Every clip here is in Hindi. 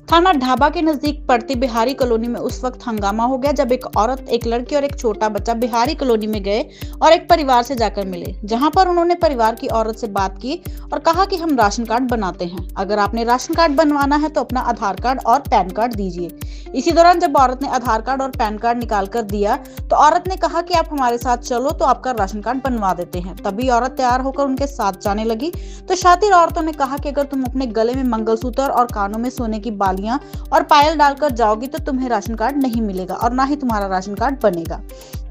थाना ढाबा के नजदीक पड़ती बिहारी कॉलोनी में उस वक्त हंगामा हो गया जब एक औरत, एक लड़की और एक छोटा बच्चा बिहारी कॉलोनी में गए और एक परिवार से जाकर मिले, जहां पर उन्होंने परिवार की औरत से बात की और कहा कि हम राशन कार्ड बनाते हैं, अगर आपने राशन कार्ड बनवाना है तो अपना आधार कार्ड और पैन कार्ड दीजिए। इसी दौरान जब औरत ने आधार कार्ड और पैन कार्ड निकाल कर दिया तो औरत ने कहा कि आप हमारे साथ चलो तो आपका राशन कार्ड बनवा देते हैं। तभी औरत तैयार होकर उनके साथ जाने लगी तो शातिर औरतों ने कहा कि अगर तुम अपने गले में मंगलसूत्र और कानों में सोने की बालियां और पायल डालकर जाओगी तो तुम्हें राशन कार्ड नहीं मिलेगा और ना ही तुम्हारा राशन कार्ड बनेगा।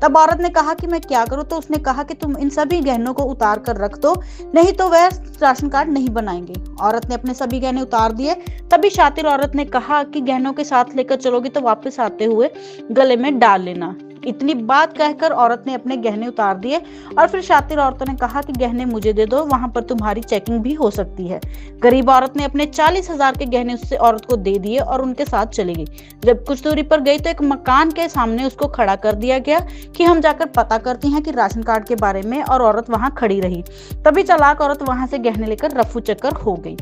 तब औरत ने कहा कि मैं क्या करूं, तो उसने कहा कि तुम इन सभी गहनों को उतार कर रख दो, नहीं तो वह राशन कार्ड नहीं बनाएंगे। औरत ने अपने सभी गहने उतार दिए। तभी शातिर औरत ने कहा कि गहनों के साथ लेकर चलोगी तो वापस आते हुए गले में डाल लेना। इतनी बात कहकर औरत ने अपने गहने उतार दिए और फिर शातिर औरतों ने कहा कि गहने मुझे दे दो, वहां पर तुम्हारी चेकिंग भी हो सकती है। गरीब औरत ने अपने 40,000 के गहने उससे औरत को दे दिए और उनके साथ चली गई। जब कुछ दूरी पर गई तो एक मकान के सामने उसको खड़ा कर दिया गया कि हम जाकर पता करती हैं कि राशन कार्ड के बारे में, और औरत वहां खड़ी रही। तभी चालाक औरत वहां से गहने लेकर रफू चक्कर हो गई।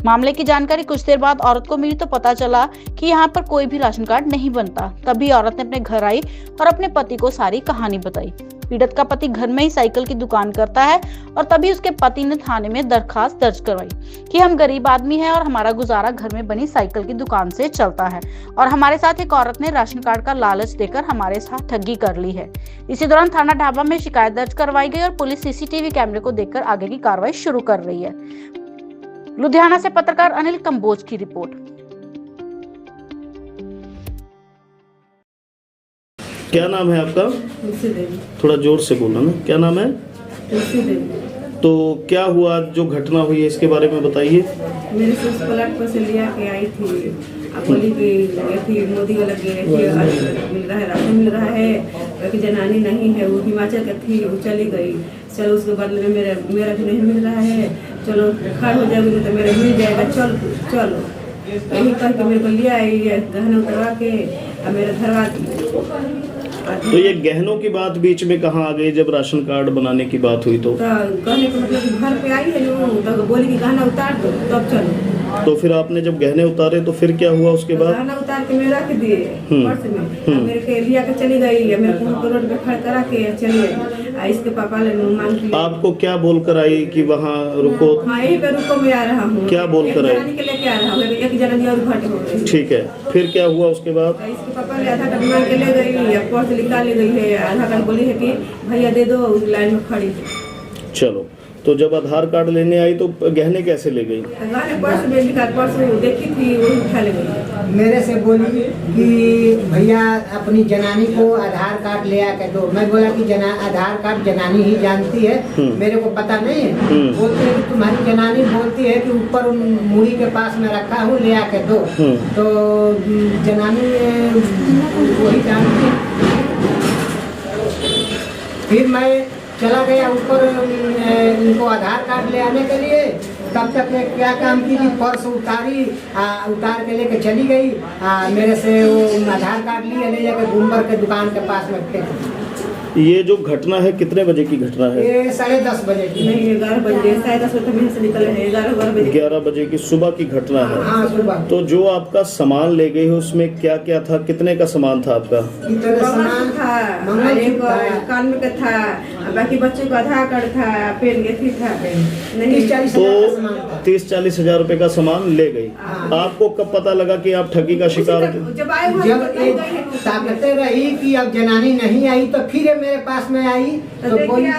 मामले की जानकारी कुछ देर बाद औरत को मिली तो पता चला कि यहाँ पर कोई भी राशन कार्ड नहीं बनता। तभी औरत ने अपने घर आई और अपने पति को सारी कहानी बताई। पीड़ित का पति घर में ही साइकिल की दुकान करता है और तभी उसके पति ने थाने में दरखास्त दर्ज करवाई कि हम गरीब आदमी हैं और हमारा गुजारा घर में बनी साइकिल की दुकान से चलता है और हमारे साथ एक औरत ने राशन कार्ड का लालच देकर हमारे साथ ठगी कर ली है। इसी दौरान थाना ढाबा में शिकायत दर्ज करवाई गई और पुलिस सीसीटीवी कैमरे को देखकर आगे की कार्रवाई शुरू कर रही है। लुधियाना से पत्रकार अनिल कंबोज की रिपोर्ट। क्या नाम है आपका? तुलसी देवी। थोड़ा जोर से बोलना ना, क्या नाम है? तुलसी देवी। तो क्या हुआ, जो घटना हुई है इसके बारे में बताइए। मेरे से उस प्लाट पर से लिया के आई थी, बोली कि थी मोदी वाला मिल रहा है, राशन मिल रहा है, कि जनानी नहीं है, वो हिमाचल की थी, वो चली गई। चलो उसके बदले में मेरा भी नहीं मिल रहा है, चलो खड़ हो जाएगी तो मेरा मिल जाएगा, चलो यही कह के मेरे को लिया आई है, गहने उतरवा के और मेरे धरवा दी। तो ये गहनों की बात बीच में कहाँ आ गई जब राशन कार्ड बनाने की बात हुई? तो कहने का मतलब घर पे आई है तो बोली कि गहना उतार दो तब चलो। तो फिर आपने जब गहने उतारे तो फिर क्या हुआ उसके बाद? गहना उतार के मैं रख दिए पर्स में, मेरे के लिया के चली गई, मेरे को रोड पे खड़ा करा के चली गई। इसके पापा ने मांग लिया। आपको क्या बोलकर आई कि वहाँ रुको? हाँ यही पे रुको, मैं आ रहा हूँ। क्या बोलकर आई? लेके आ रहा हूँ, एक जनानी और घट हो गई। ठीक है, फिर क्या हुआ उसके बाद? इसके पापा ने आधार कार्ड मांग के ले गई, पर्स निकाल गई है, आधार कार्ड बोली है कि भैया दे दो, उस लाइन में खड़ी। चलो, तो जब आधार कार्ड लेने आई तो गहने कैसे ले गई? पर्स में निकाल, पर्स देखी थी वो उठा ले गई। मेरे से बोली कि भैया अपनी जनानी को आधार कार्ड ले आके दो। मैं बोला कि आधार कार्ड जनानी ही जानती है, मेरे को पता नहीं है। बोलती है कि तुम्हारी जनानी बोलती है कि ऊपर मुड़ी के पास में रखा हूँ, ले आके दो। तो जनानी वही जानती है। फिर मैं चला गया ऊपर इनको आधार कार्ड ले आने के लिए। तब तक मैं क्या काम की थी, पर्स उतारी, उतार के लेके चली गई। मेरे से वो आधार कार्ड लिए, ले जाकर गुम्बर के दुकान के पास में फेंक। ये जो घटना है कितने बजे की घटना है? ये 10:30 बजे की। नहीं, 11 बजे, 10:30 बजे से निकले हैं, 11 बजे। 11 बजे की सुबह की घटना है। हाँ, सुबह। तो जो आपका सामान ले गई है उसमें क्या क्या था, कितने का सामान था आपका? सामान था, एक कान में का था, बाकी बच्चों का आधार कार्ड था, पेन के थी था। तो 30-40 हजार रुपए का सामान ले गई। आपको कब पता लगा कि आप ठगी का शिकार? जब आए ताकते रही कि अब जनानी नहीं आई तो फिर मेरे पास में आई तो बोली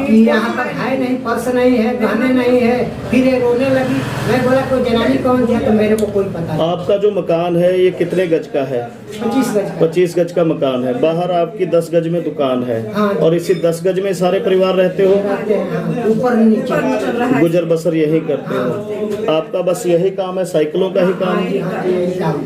कि यहाँ पर है नहीं, पर्स नहीं है, गहने नहीं है। फिर ये रोने लगी। मैं बोला कोई जनानी कौन है, तो मेरे को कोई पता नहीं। आपका जो मकान है ये कितने गज का है? 25 गज। 25 गज का मकान है। बाहर आपकी 10 गज में दुकान है। हाँ। और इसी 10 गज में सारे परिवार रहते हो? ऊपर नीचे गुजर बसर यही करते हो? आपका बस यही काम है, साइकिलों का ही काम?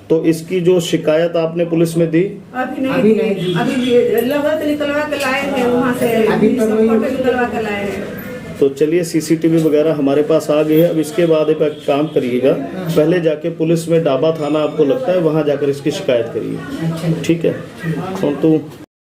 तो इसकी जो शिकायत आपने पुलिस में दी? अभी नहीं, अभी लगत निकलवा के लाए हैं वहाँ से, अभी फोटो निकलवा के लाए हैं। तो चलिए, सीसीटीवी वगैरह हमारे पास आ गई है। अब इसके बाद एक काम करिएगा, पहले जाके पुलिस में डाबा थाना आपको लगता है, वहाँ जाकर इसकी शिकायत करिए, ठीक है? तो